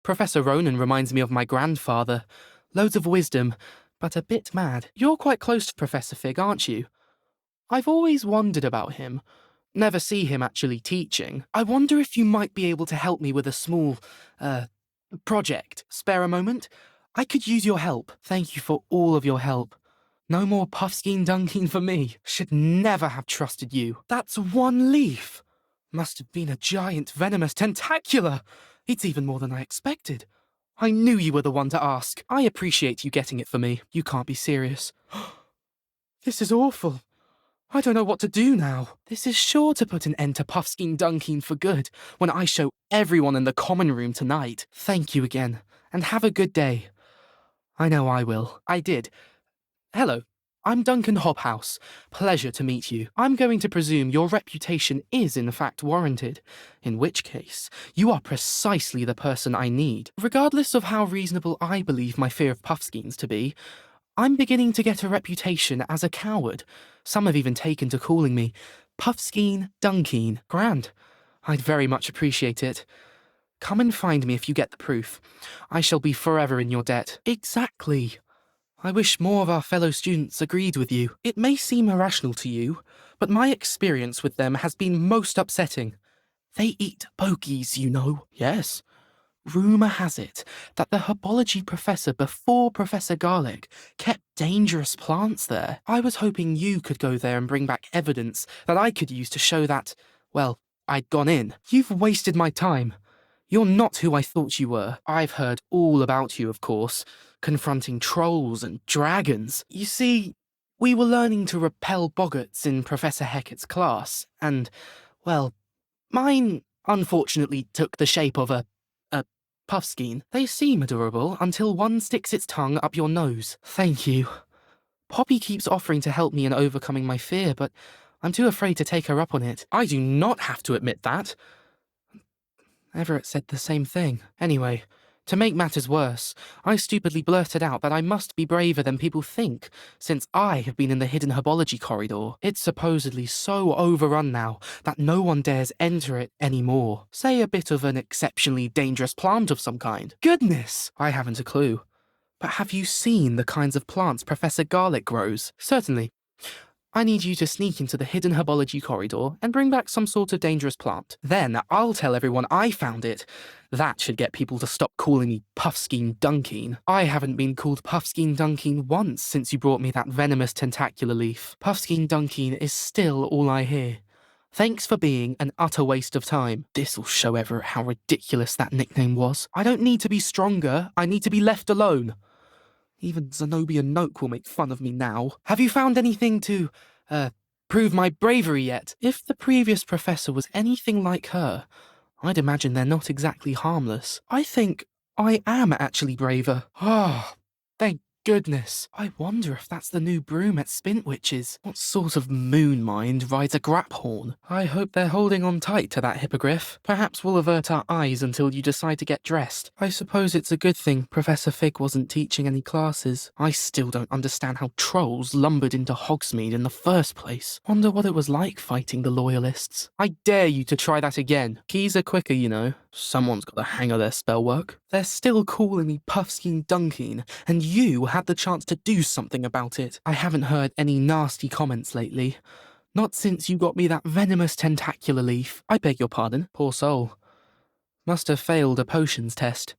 Professor Ronan reminds me of my grandfather. Loads of wisdom, but a bit mad. You're quite close to Professor Fig, aren't you? I've always wondered about him. Never see him actually teaching. I wonder if you might be able to help me with a small, project. Spare a moment? I could use your help. Thank you for all of your help. No more Puffskein Dunking for me. Should never have trusted you. That's one leaf. Must have been a giant venomous tentacula. It's even more than I expected. I knew you were the one to ask. I appreciate you getting it for me. You can't be serious. This is awful. I don't know what to do now. This is sure to put an end to Puffskein Dunking for good when I show everyone in the common room tonight. Thank you again, and have a good day. I know I will. I did. Hello, I'm Duncan Hobhouse. Pleasure to meet you. I'm going to presume your reputation is in fact warranted, in which case, you are precisely the person I need. Regardless of how reasonable I believe my fear of Puffskeins to be, I'm beginning to get a reputation as a coward. Some have even taken to calling me Puffskein Dunking. Grand. I'd very much appreciate it. Come and find me if you get the proof. I shall be forever in your debt. Exactly. I wish more of our fellow students agreed with you. It may seem irrational to you, but my experience with them has been most upsetting. They eat bogies, you know. Yes. Rumour has it that the herbology professor before Professor Garlic kept dangerous plants there. I was hoping you could go there and bring back evidence that I could use to show that, well, I'd gone in. You've wasted my time. You're not who I thought you were. I've heard all about you, of course, confronting trolls and dragons. You see, we were learning to repel boggarts in Professor Hecat's class, and, well, mine unfortunately took the shape of a Puffskein. They seem adorable until one sticks its tongue up your nose. Thank you. Poppy keeps offering to help me in overcoming my fear, but I'm too afraid to take her up on it. I do not have to admit that. Everett said the same thing. Anyway, to make matters worse, I stupidly blurted out that I must be braver than people think, since I have been in the hidden herbology corridor. It's supposedly so overrun now that no one dares enter it anymore. Say a bit of an exceptionally dangerous plant of some kind. Goodness! I haven't a clue. But have you seen the kinds of plants Professor Garlic grows? Certainly. I need you to sneak into the hidden herbology corridor and bring back some sort of dangerous plant. Then I'll tell everyone I found it. That should get people to stop calling me Puffskein Dunking. I haven't been called Puffskein Dunking once since you brought me that venomous tentacular leaf. Puffskein Dunking is still all I hear. Thanks for being an utter waste of time. This'll show Everett how ridiculous that nickname was. I don't need to be stronger, I need to be left alone. Even Zenobia Noak will make fun of me now. Have you found anything to, prove my bravery yet? If the previous professor was anything like her, I'd imagine they're not exactly harmless. I think I am actually braver. Ah, thank goodness. I wonder if that's the new broom at Spintwitch's. What sort of moon mind rides a graphorn? I hope they're holding on tight to that hippogriff. Perhaps we'll avert our eyes until you decide to get dressed. I suppose it's a good thing Professor Fig wasn't teaching any classes. I still don't understand how trolls lumbered into Hogsmeade in the first place. Wonder what it was like fighting the Loyalists. I dare you to try that again. Keys are quicker, you know. Someone's got the hang of their spell work. They're still calling me Puffskein Dunking, and you had the chance to do something about it. I haven't heard any nasty comments lately. Not since you got me that venomous tentacular leaf. I beg your pardon. Poor soul. Must have failed a potions test.